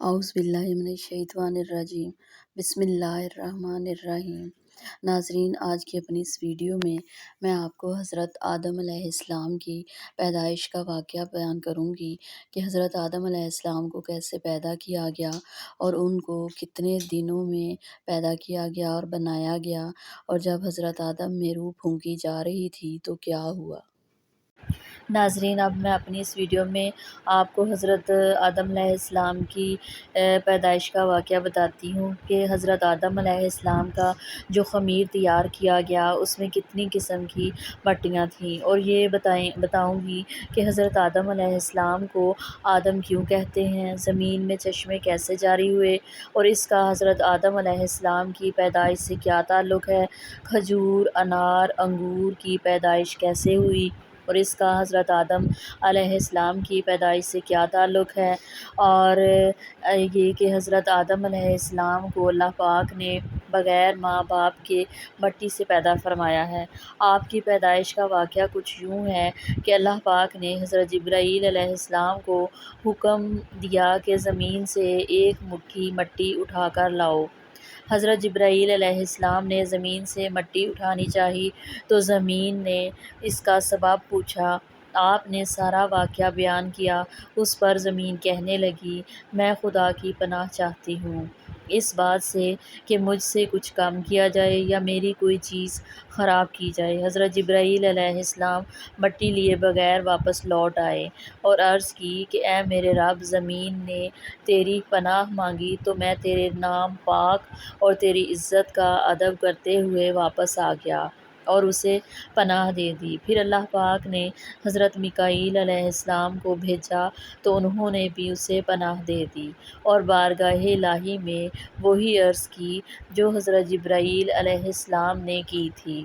اعوذ باللہ من الشیطان الرجیم بسم اللہ الرحمن الرحیم۔ ناظرین، آج کی اپنی اس ویڈیو میں آپ کو حضرت آدم علیہ السلام کی پیدائش کا واقعہ بیان کروں گی کہ حضرت آدم علیہ السلام کو کیسے پیدا کیا گیا اور ان کو کتنے دنوں میں پیدا کیا گیا اور بنایا گیا، اور جب حضرت آدم میں روح پھونکی جا رہی تھی تو کیا ہوا۔ ناظرین، اب میں اپنی اس ویڈیو میں آپ کو حضرت آدم علیہ السلام کی پیدائش کا واقعہ بتاتی ہوں کہ حضرت آدم علیہ السلام کا جو خمیر تیار کیا گیا اس میں کتنی قسم کی مٹیاں تھیں، اور یہ بتاؤں گی کہ حضرت آدم علیہ السلام کو آدم کیوں کہتے ہیں، زمین میں چشمے کیسے جاری ہوئے، اور اس کا حضرت آدم علیہ السلام کی پیدائش سے کیا تعلق ہے، کھجور، انار، انگور کی پیدائش کیسے ہوئی اور اس کا حضرت آدم علیہ السلام کی پیدائش سے کیا تعلق ہے، اور یہ کہ حضرت آدم علیہ السلام کو اللہ پاک نے بغیر ماں باپ کے مٹی سے پیدا فرمایا ہے۔ آپ کی پیدائش کا واقعہ کچھ یوں ہے کہ اللہ پاک نے حضرت جبرائیل علیہ السلام کو حکم دیا کہ زمین سے ایک مٹھی مٹی اٹھا کر لاؤ۔ حضرت جبرائیل علیہ السلام نے زمین سے مٹی اٹھانی چاہی تو زمین نے اس کا سبب پوچھا، آپ نے سارا واقعہ بیان کیا۔ اس پر زمین کہنے لگی، میں خدا کی پناہ چاہتی ہوں اس بات سے کہ مجھ سے کچھ کم کیا جائے یا میری کوئی چیز خراب کی جائے۔ حضرت جبرائیل علیہ السلام مٹی لیے بغیر واپس لوٹ آئے اور عرض کی کہ اے میرے رب، زمین نے تیری پناہ مانگی تو میں تیرے نام پاک اور تیری عزت کا ادب کرتے ہوئے واپس آ گیا اور اسے پناہ دے دی۔ پھر اللہ پاک نے حضرت میکائیل علیہ السلام کو بھیجا تو انہوں نے بھی اسے پناہ دے دی اور بارگاہ الہی میں وہی عرض کی جو حضرت جبرائیل علیہ السلام نے کی تھی۔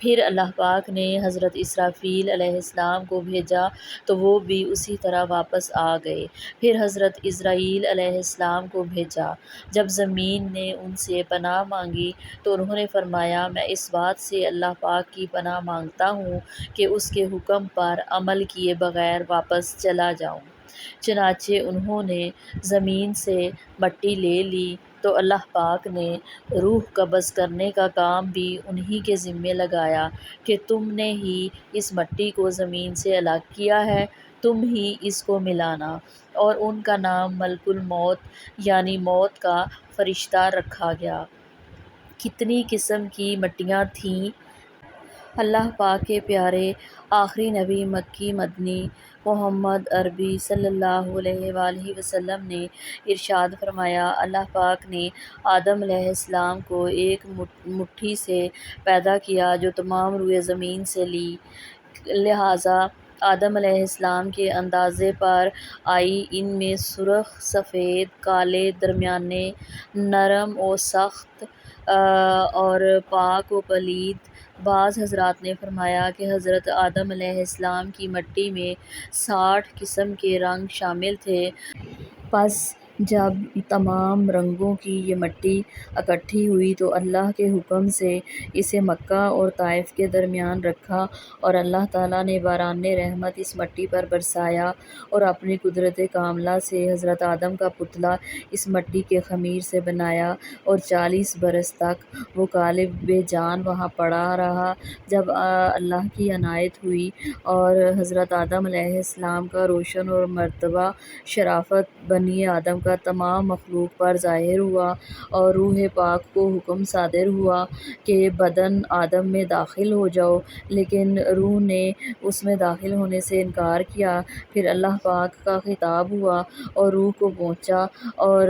پھر اللہ پاک نے حضرت اسرافیل علیہ السلام کو بھیجا تو وہ بھی اسی طرح واپس آ گئے۔ پھر حضرت عزرائیل علیہ السلام کو بھیجا۔ جب زمین نے ان سے پناہ مانگی تو انہوں نے فرمایا، میں اس بات سے اللہ پاک کی پناہ مانگتا ہوں کہ اس کے حکم پر عمل کیے بغیر واپس چلا جاؤں۔ چنانچہ انہوں نے زمین سے مٹی لے لی تو اللہ پاک نے روح قبض کرنے کا کام بھی انہی کے ذمے لگایا کہ تم نے ہی اس مٹی کو زمین سے الگ کیا ہے، تم ہی اس کو ملانا، اور ان کا نام ملک الموت یعنی موت کا فرشتہ رکھا گیا۔ کتنی قسم کی مٹیاں تھیں۔ اللہ پاک کے پیارے آخری نبی مکی مدنی محمد عربی صلی اللہ علیہ وآلہ وسلم نے ارشاد فرمایا، اللہ پاک نے آدم علیہ السلام کو ایک مٹھی سے پیدا کیا جو تمام روئے زمین سے لی، لہٰذا آدم علیہ السلام کے اندازے پر آئی، ان میں سرخ، سفید، کالے، درمیانے، نرم و سخت اور پاک و پلید۔ بعض حضرات نے فرمایا کہ حضرت آدم علیہ السلام کی مٹی میں 60 قسم کے رنگ شامل تھے۔ پس جب تمام رنگوں کی یہ مٹی اکٹھی ہوئی تو اللہ کے حکم سے اسے مکہ اور طائف کے درمیان رکھا اور اللہ تعالیٰ نے باران رحمت اس مٹی پر برسایا اور اپنی قدرت کاملہ سے حضرت آدم کا پتلا اس مٹی کے خمیر سے بنایا، اور 40 برس تک وہ قالب جان وہاں پڑا رہا۔ جب اللہ کی عنایت ہوئی اور حضرت آدم علیہ السلام کا روشن اور مرتبہ شرافت بنی آدم کا تمام مخلوق پر ظاہر ہوا اور روح پاک کو حکم صادر ہوا کہ بدن آدم میں داخل ہو جاؤ، لیکن روح نے اس میں داخل ہونے سے انکار کیا۔ پھر اللہ پاک کا خطاب ہوا اور روح کو پہنچا اور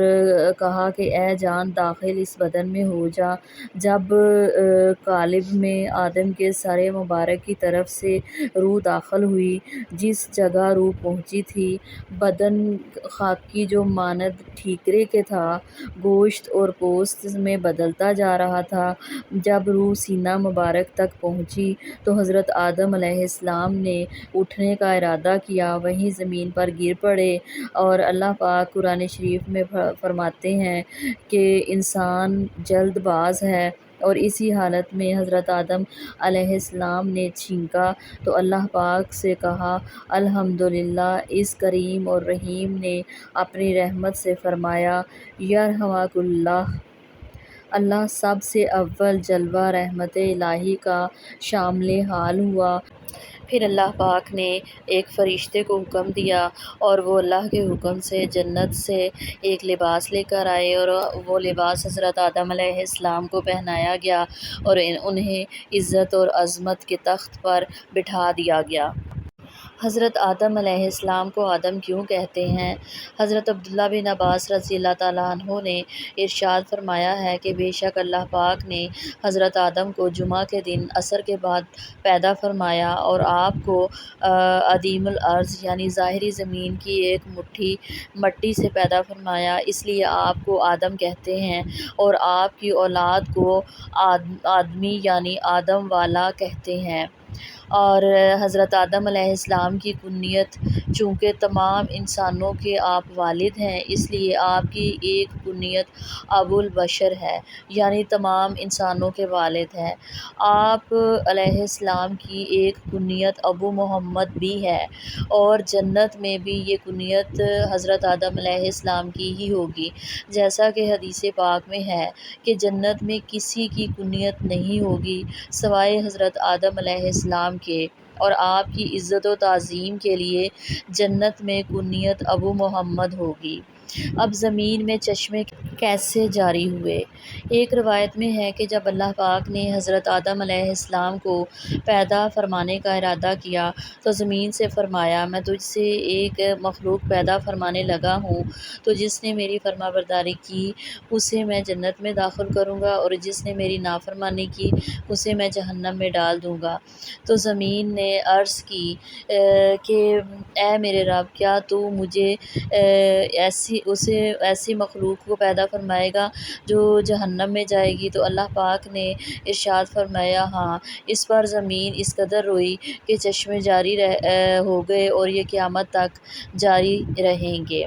کہا کہ اے جان، داخل اس بدن میں ہو جا۔ جب قالب میں آدم کے سر مبارک کی طرف سے روح داخل ہوئی، جس جگہ روح پہنچی تھی بدن خاکی جو مانند ٹھیکرے کے تھا، گوشت اور پوست میں بدلتا جا رہا تھا۔ جب روح سینہ مبارک تک پہنچی تو حضرت آدم علیہ السلام نے اٹھنے کا ارادہ کیا، وہیں زمین پر گر پڑے، اور اللہ پاک قرآن شریف میں فرماتے ہیں کہ انسان جلد باز ہے اور اسی حالت میں حضرت آدم علیہ السلام نے چھینکا تو اللہ پاک سے کہا الحمدللہ۔ اس کریم اور رحیم نے اپنی رحمت سے فرمایا یرحمک اللہ۔ اللہ سب سے اول جلوہ رحمت الہی کا شامل حال ہوا۔ پھر اللہ پاک نے ایک فرشتے کو حکم دیا اور وہ اللہ کے حکم سے جنت سے ایک لباس لے کر آئے اور وہ لباس حضرت آدم علیہ السلام کو پہنایا گیا اور انہیں عزت اور عظمت کے تخت پر بٹھا دیا گیا۔ حضرت آدم علیہ السلام کو آدم کیوں کہتے ہیں؟ حضرت عبداللہ بن عباس رضی اللہ تعالیٰ عنہ نے ارشاد فرمایا ہے کہ بے شک اللہ پاک نے حضرت آدم کو جمعہ کے دن عصر کے بعد پیدا فرمایا اور آپ کو عدیم الارض یعنی ظاہری زمین کی ایک مٹھی مٹی سے پیدا فرمایا، اس لیے آپ کو آدم کہتے ہیں، اور آپ کی اولاد کو آدمی یعنی آدم والا کہتے ہیں۔ اور حضرت آدم علیہ السلام کی کنیت چونکہ تمام انسانوں کے آپ والد ہیں، اس لیے آپ کی ایک کنیت ابو البشر ہے، یعنی تمام انسانوں کے والد ہیں۔ آپ علیہ السلام کی ایک کنیت ابو محمد بھی ہے، اور جنت میں بھی یہ کنیت حضرت آدم علیہ السلام کی ہی ہوگی، جیسا کہ حدیث پاک میں ہے کہ جنت میں کسی کی کنیت نہیں ہوگی سوائے حضرت آدم علیہ السلام کے، اور آپ کی عزت و تعظیم کے لیے جنت میں کنیت ابو محمد ہوگی۔ اب زمین میں چشمے کیسے جاری ہوئے؟ ایک روایت میں ہے کہ جب اللہ پاک نے حضرت آدم علیہ السلام کو پیدا فرمانے کا ارادہ کیا تو زمین سے فرمایا میں تجھ سے ایک مخلوق پیدا فرمانے لگا ہوں، تو جس نے میری فرما برداری کی اسے میں جنت میں داخل کروں گا، اور جس نے میری نافرمانی کی اسے میں جہنم میں ڈال دوں گا۔ تو زمین نے عرض کی کہ اے میرے رب، کیا تو مجھے ایسی مخلوق کو پیدا فرمائے گا جو جہنم میں جائے گی؟ تو اللہ پاک نے ارشاد فرمایا ہاں۔ اس پر زمین اس قدر روئی کہ چشمے جاری ہو گئے اور یہ قیامت تک جاری رہیں گے۔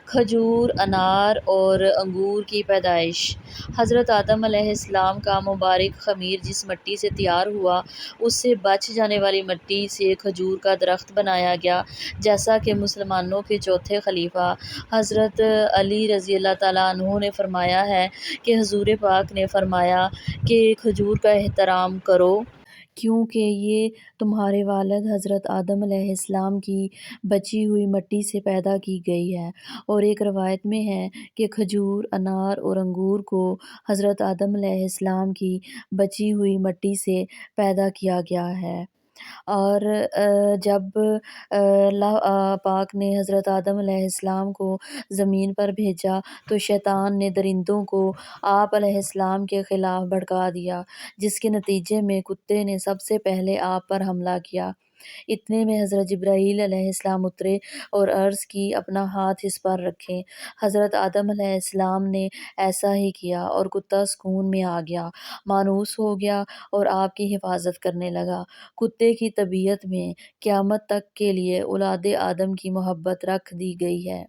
کھجور، انار اور انگور کی پیدائش۔ حضرت آدم علیہ السلام کا مبارک خمیر جس مٹی سے تیار ہوا اس سے بچ جانے والی مٹی سے کھجور کا درخت بنایا گیا، جیسا کہ مسلمانوں کے چوتھے خلیفہ حضرت علی رضی اللہ تعالیٰ عنہ نے فرمایا ہے کہ حضور پاک نے فرمایا کہ کھجور کا احترام کرو، کیونکہ یہ تمہارے والد حضرت آدم علیہ السلام کی بچی ہوئی مٹی سے پیدا کی گئی ہے۔ اور ایک روایت میں ہے کہ کھجور، انار اور انگور کو حضرت آدم علیہ السلام کی بچی ہوئی مٹی سے پیدا کیا گیا ہے۔ اور جب اللہ پاک نے حضرت آدم علیہ السلام کو زمین پر بھیجا تو شیطان نے درندوں کو آپ علیہ السلام کے خلاف بھڑکا دیا، جس کے نتیجے میں کتے نے سب سے پہلے آپ پر حملہ کیا۔ اتنے میں حضرت جبرائیل علیہ السلام اترے اور عرض کی اپنا ہاتھ اس پر رکھیں۔ حضرت آدم علیہ السلام نے ایسا ہی کیا اور کتا سکون میں آ گیا، مانوس ہو گیا اور آپ کی حفاظت کرنے لگا۔ کتے کی طبیعت میں قیامت تک کے لیے اولاد آدم کی محبت رکھ دی گئی ہے۔